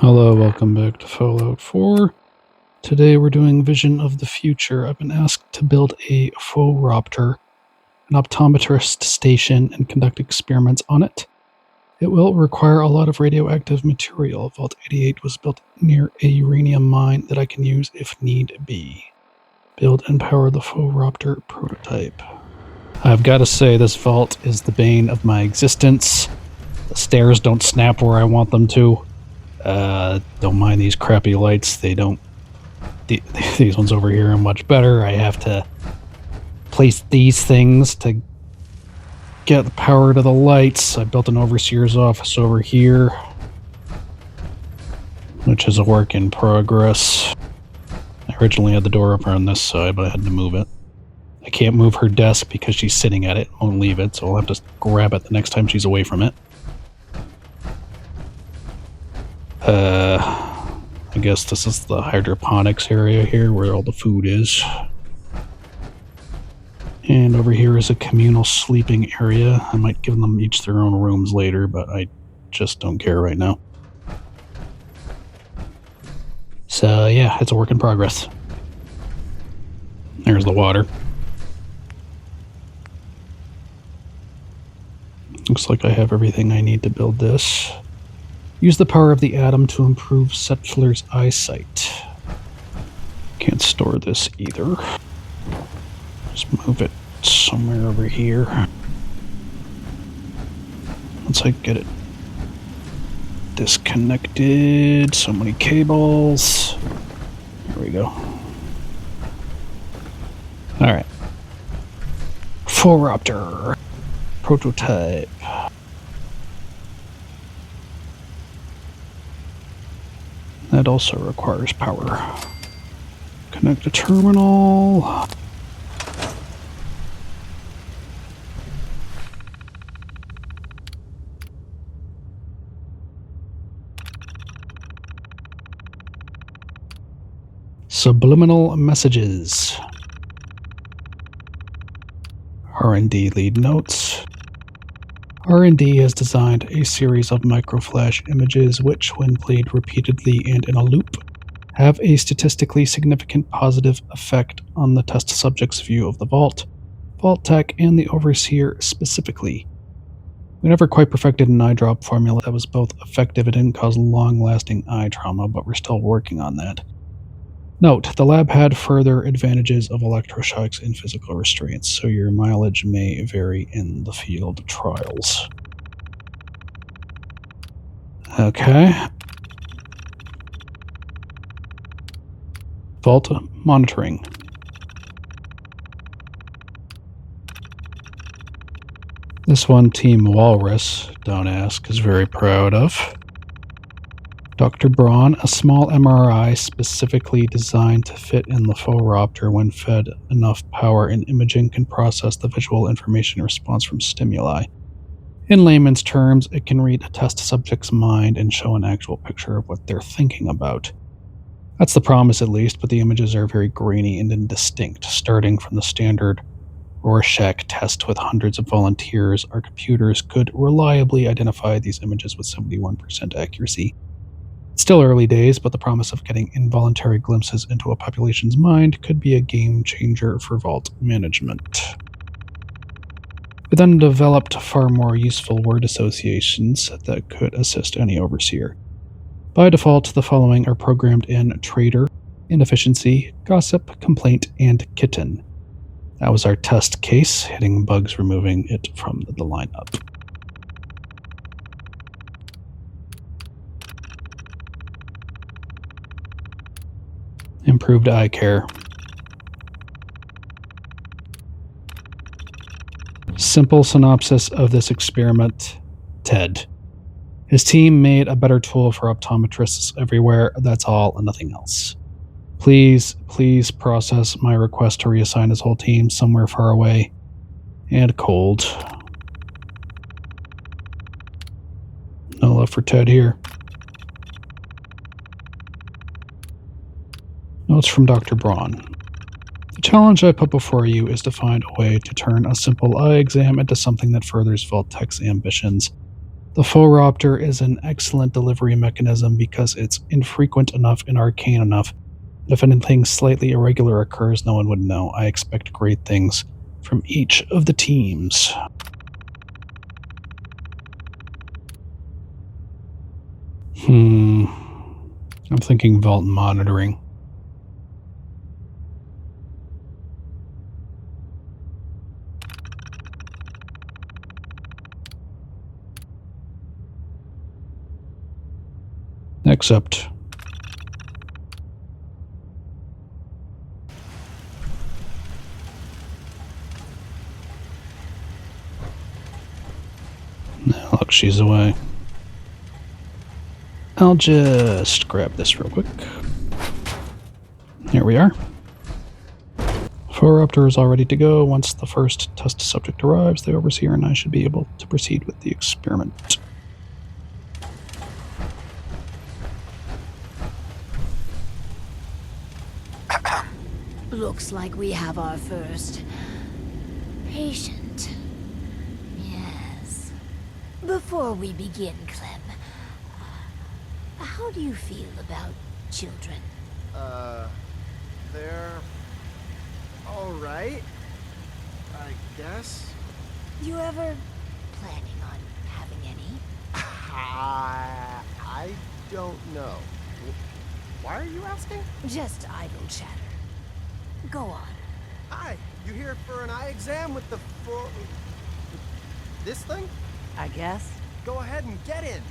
Hello, welcome back to Fallout 4. Today we're doing Vision of the Future. I've been asked to build a Phoropter, an optometrist station, and conduct experiments on it. It will require a lot of radioactive material. Vault 88 was built near a uranium mine that I can use if need be. Build and power the Phoropter prototype. I've got to say, this vault is the bane of my existence. The stairs don't snap where I want them to. Don't mind these crappy lights. They don't. These ones over here are much better. I have to place these things to get the power to the lights. I built an overseer's office over here, which is a work in progress. I originally had the door over on this side, but I had to move it. I can't move her desk because she's sitting at it. Won't leave it, so I'll have to grab it the next time she's away from it. I guess this is the hydroponics area here where all the food is. And over here is a communal sleeping area. I might give them each their own rooms later, but I just don't care right now. So yeah, it's a work in progress. There's the water. Looks like I have everything I need to build this. Use the power of the atom to improve Settler's eyesight. Can't store this either. Just move it somewhere over here. Once I get it disconnected, so many cables. There we go. Alright. Phoropter prototype. That also requires power. Connect the terminal. Subliminal messages. R&D lead notes. R&D has designed a series of microflash images which, when played repeatedly and in a loop, have a statistically significant positive effect on the test subject's view of the Vault, Vault Tech, and the Overseer specifically. We never quite perfected an eye drop formula that was both effective and didn't cause long-lasting eye trauma, but we're still working on that. Note, the lab had further advantages of electroshocks and physical restraints, so your mileage may vary in the field trials. Okay. Vault monitoring. This one Team Walrus, don't ask, is very proud of. Dr. Braun, a small MRI specifically designed to fit in the Phoropter when fed enough power and imaging can process the visual information response from stimuli. In layman's terms, it can read a test subject's mind and show an actual picture of what they're thinking about. That's the promise at least, but the images are very grainy and indistinct. Starting from the standard Rorschach test with hundreds of volunteers, our computers could reliably identify these images with 71% accuracy. It's still early days, but the promise of getting involuntary glimpses into a population's mind could be a game changer for Vault management. We then developed far more useful word associations that could assist any overseer. By default, the following are programmed in: traitor, inefficiency, gossip, complaint, and kitten. That was our test case, hitting bugs, removing it from the lineup. Improved eye care. Simple synopsis of this experiment. Ted. His team made a better tool for optometrists everywhere. That's all and nothing else. Please process my request to reassign his whole team somewhere far away and cold. No love for Ted here. Notes from Dr. Braun. The challenge I put before you is to find a way to turn a simple eye exam into something that furthers Vault-Tech's ambitions. The Phoropter is an excellent delivery mechanism because it's infrequent enough and arcane enough. If anything slightly irregular occurs, no one would know. I expect great things from each of the teams. I'm thinking vault monitoring. Accept. Look, she's away. I'll just grab this real quick. Here we are. Phoropter is all ready to go. Once the first test subject arrives, the Overseer and I should be able to proceed with the experiment. Looks like we have our first patient. Yes. Before we begin, Clem, how do you feel about children? They're alright, I guess. You ever planning on having any? I don't know. Why are you asking? Just idle chatter. Go on. Hi, you here for an eye exam with the this thing? I guess. Go ahead and get in.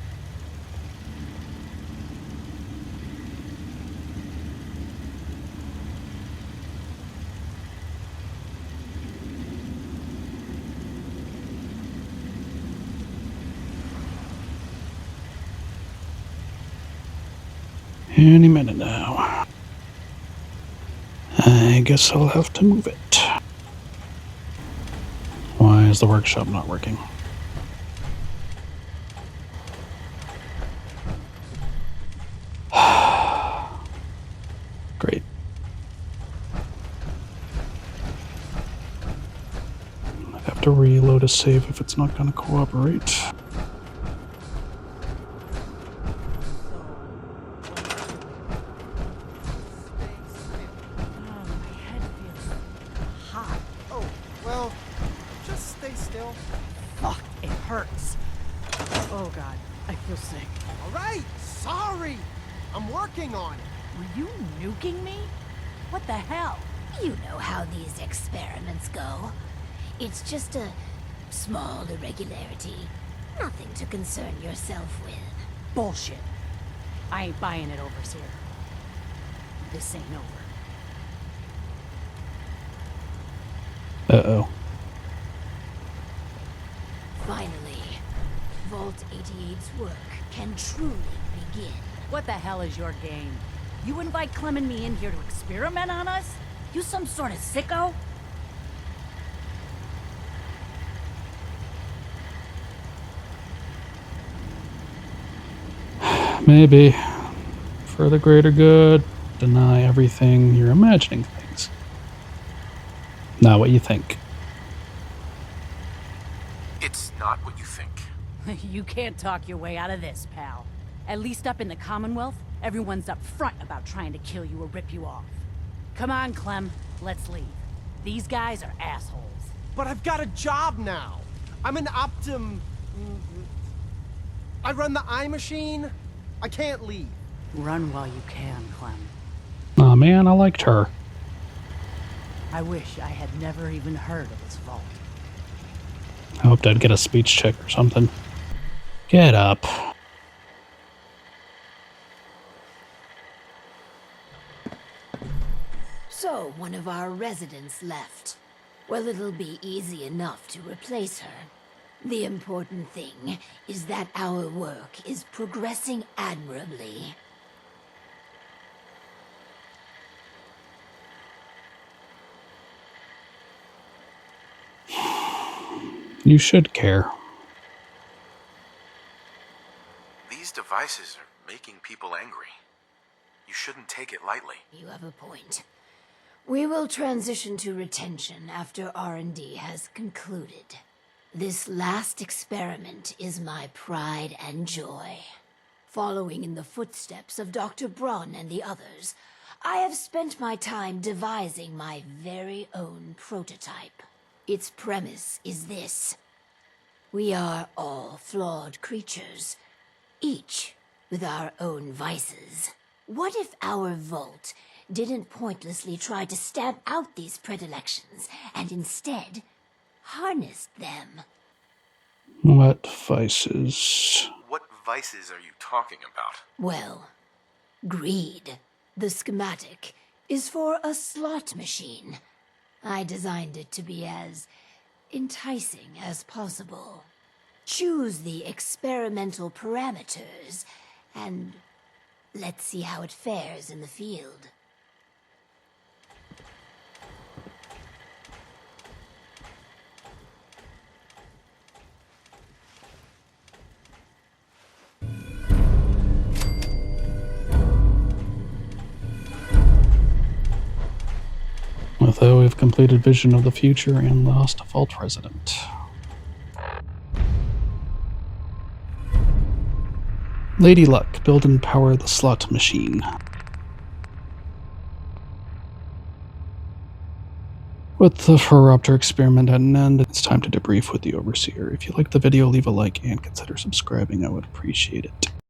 Any minute now. I guess I'll have to move it. Why is the workshop not working? Great. I'd have to reload a save if it's not going to cooperate. Oh god, I feel sick. Alright, sorry! I'm working on it. Were you nuking me? What the hell? You know how these experiments go. It's just a small irregularity. Nothing to concern yourself with. Bullshit. I ain't buying it, Overseer. This ain't over. Uh-oh. Finally, Vault 88's work can truly begin. What the hell is your game? You invite Clem and me in here to experiment on us? You some sort of sicko? Maybe. For the greater good, deny everything. You're imagining things. Not what you think. It's not what you think. You can't talk your way out of this, pal. At least up in the Commonwealth, everyone's up front about trying to kill you or rip you off. Come on, Clem. Let's leave. These guys are assholes. But I've got a job now. I'm an I run the eye machine. I can't leave. Run while you can, Clem. Aw, man, I liked her. I wish I had never even heard of this vault. I hoped I'd get a speech check or something. Get up. So, one of our residents left. Well, it'll be easy enough to replace her. The important thing is that our work is progressing admirably. You should care. These devices are making people angry. You shouldn't take it lightly. You have a point. We will transition to retention after R&D has concluded. This last experiment is my pride and joy. Following in the footsteps of Dr. Braun and the others, I have spent my time devising my very own prototype. Its premise is this. We are all flawed creatures, each with our own vices. What if our Vault didn't pointlessly try to stamp out these predilections, and instead harnessed them? What vices? What vices are you talking about? Well, greed. The schematic is for a slot machine. I designed it to be as enticing as possible. Choose the experimental parameters, and let's see how it fares in the field. With that, we've completed Vision of the Future and lost a Vault Resident. Lady Luck, build and power the slot machine. With the Ferropter experiment at an end, it's time to debrief with the Overseer. If you liked the video, leave a like and consider subscribing. I would appreciate it.